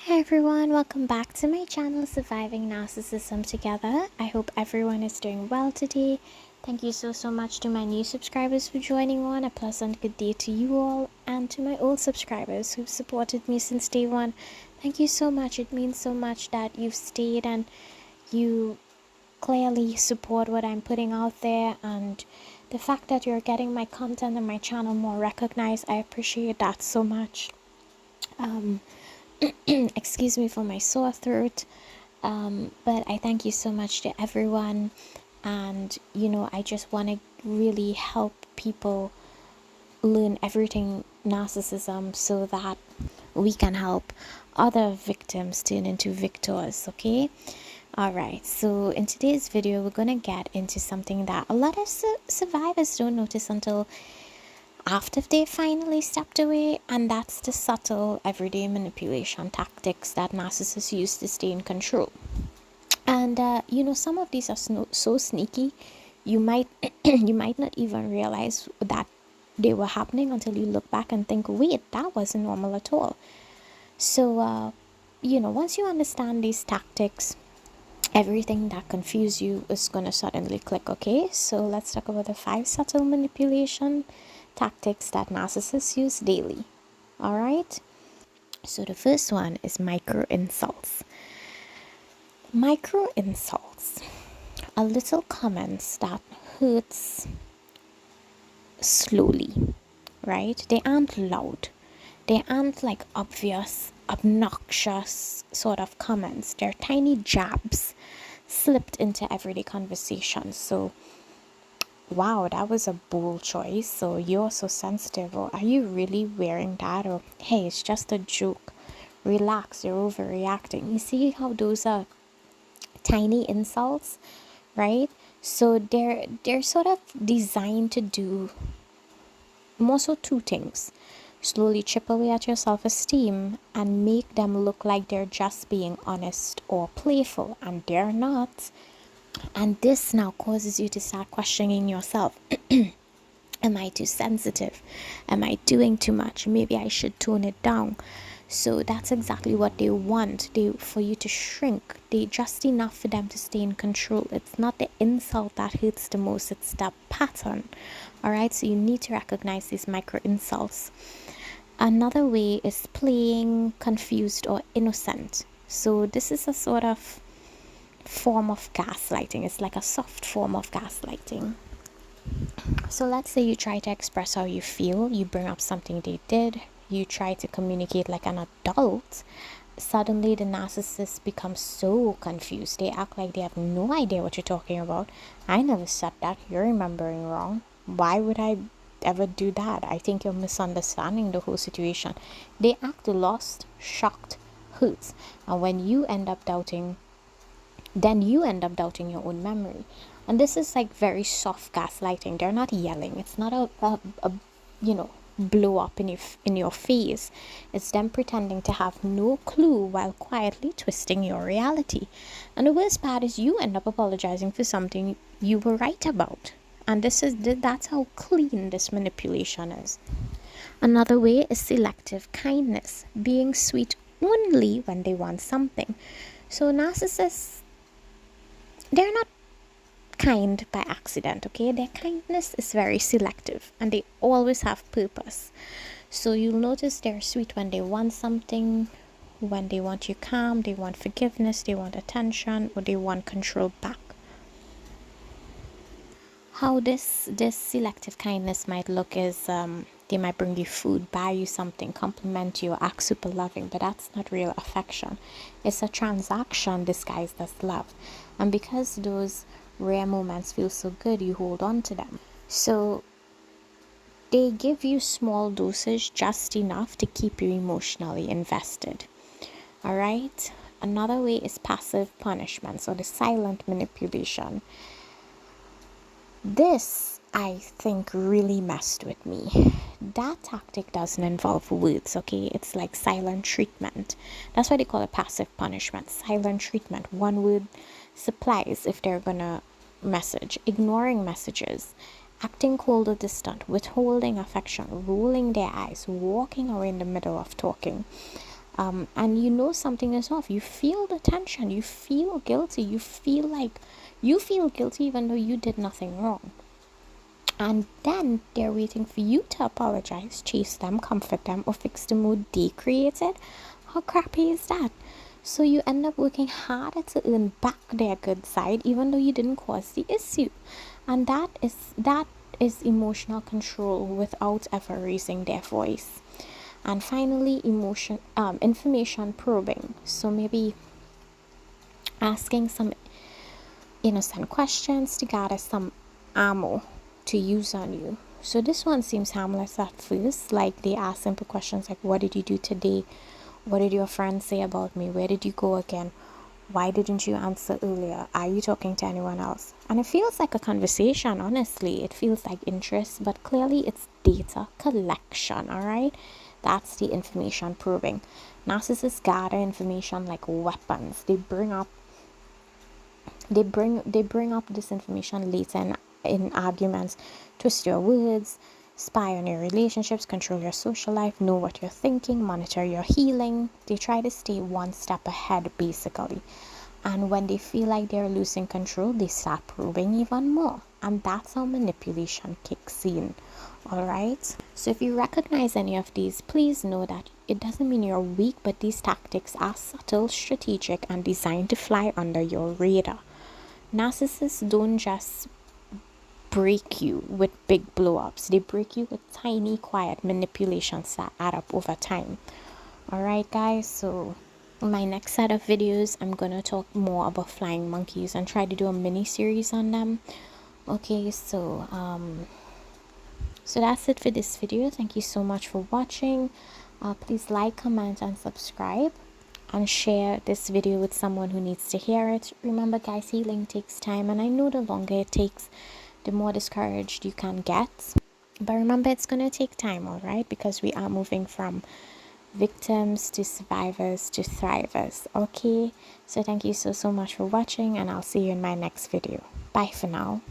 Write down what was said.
Hi everyone, welcome back to my channel Surviving Narcissism Together. I hope everyone is doing well today. Thank you so much to my new subscribers for joining on. A pleasant good day to you all, and to my old subscribers who've supported me since day one. Thank you so much. It means so much that you've stayed and you clearly support what I'm putting out there, and the fact that you're getting my content and my channel more recognized. I appreciate that so much. Excuse me for my sore throat, but I thank you so much to everyone. And I just want to really help people learn everything narcissism so that we can help other victims turn into victors. Okay, all right, so in today's video we're gonna get into something that a lot of survivors don't notice until after they finally stepped away, and that's the subtle everyday manipulation tactics that narcissists use to stay in control. And some of these are so sneaky, you might you might not even realize that they were happening until you look back and think, wait, that wasn't normal at all. So once you understand these tactics, everything that confused you is going to suddenly click. Okay, so let's talk about the 5 subtle manipulation tactics that narcissists use daily. All right, so the first one is micro insults. Micro insults are little comments that hurts slowly, right? They aren't loud, they aren't like obvious obnoxious sort of comments. They're tiny jabs slipped into everyday conversations. So wow, that was a bold choice. So you're so sensitive, or are you really wearing that? Or hey, it's just a joke, relax, you're overreacting. You see how those are tiny insults, right? So they're sort of designed to do more so 2 things: slowly chip away at your self-esteem and make them look like they're just being honest or playful, and they're not. And this now causes you to start questioning yourself. Am I too sensitive? Am I doing too much? Maybe I should tone it down. So that's exactly what they want. For you to shrink. They just enough for them to stay in control. It's not the insult that hurts the most, it's the pattern. Alright, so you need to recognize these micro insults. Another way is playing confused or innocent. So this is a sort of form of gaslighting. It's like a soft form of gaslighting. So let's say you try to express how you feel, you bring up something they did, you try to communicate like an adult. Suddenly the narcissist becomes so confused. They act like they have no idea what you're talking about. I never said that. You're remembering wrong. Why would I ever do that? I think you're misunderstanding the whole situation. They act lost, shocked, hurt. And when you end up doubting, then you end up doubting your own memory. And this is like very soft gaslighting. They're not yelling. It's not a blow up in your face. It's them pretending to have no clue while quietly twisting your reality. And the worst part is you end up apologizing for something you were right about. And that's how clean this manipulation is. Another way is selective kindness, being sweet only when they want something. So narcissists, they're not kind by accident. Okay, their kindness is very selective and they always have purpose. So you'll notice they're sweet when they want something, when they want you calm, they want forgiveness, they want attention, or they want control back. How this selective kindness might look is they might bring you food, buy you something, compliment you, act super loving, but that's not real affection. It's a transaction disguised as love. And because those rare moments feel so good, you hold on to them. So they give you small dosage, just enough to keep you emotionally invested. All right, another way is passive punishment, or the silent manipulation. This, I think, really messed with me. That tactic doesn't involve words, okay? It's like silent treatment. That's why they call it passive punishment. Silent treatment. One word supplies if they're gonna message. Ignoring messages. Acting cold or distant. Withholding affection. Rolling their eyes. Walking away in the middle of talking. and you know something is off. You feel the tension, you feel guilty, you feel guilty even though you did nothing wrong. And then they're waiting for you to apologize, chase them, comfort them, or fix the mood they created. How crappy is that? So you end up working harder to earn back their good side even though you didn't cause the issue. And that is emotional control without ever raising their voice. And finally, information probing. So maybe asking some innocent questions to gather some ammo to use on you. So this one seems harmless at first. Like they ask simple questions like, what did you do today? What did your friends say about me? Where did you go again? Why didn't you answer earlier? Are you talking to anyone else? And it feels like a conversation, honestly. It feels like interest, but clearly it's data collection, all right? That's the information proving. Narcissists gather information like weapons. They bring up this information later in arguments, twist your words, spy on your relationships, control your social life, know what you're thinking, monitor your healing. They try to stay one step ahead, basically. And when they feel like they're losing control, they start probing even more. And that's how manipulation kicks in. Alright? So if you recognize any of these, please know that it doesn't mean you're weak, but these tactics are subtle, strategic, and designed to fly under your radar. Narcissists don't just break you with big blow-ups. They break you with tiny, quiet manipulations that add up over time. Alright, guys, so in my next set of videos, I'm gonna talk more about flying monkeys and try to do a mini series on them. Okay, so that's it for this video. Thank you so much for watching. Please like, comment, and subscribe, and share this video with someone who needs to hear it. Remember, guys, healing takes time, and I know the longer it takes, the more discouraged you can get. But remember, it's gonna take time, all right? Because we are moving from victims to survivors to thrivers. Okay, so thank you so much for watching, and I'll see you in my next video. Bye for now.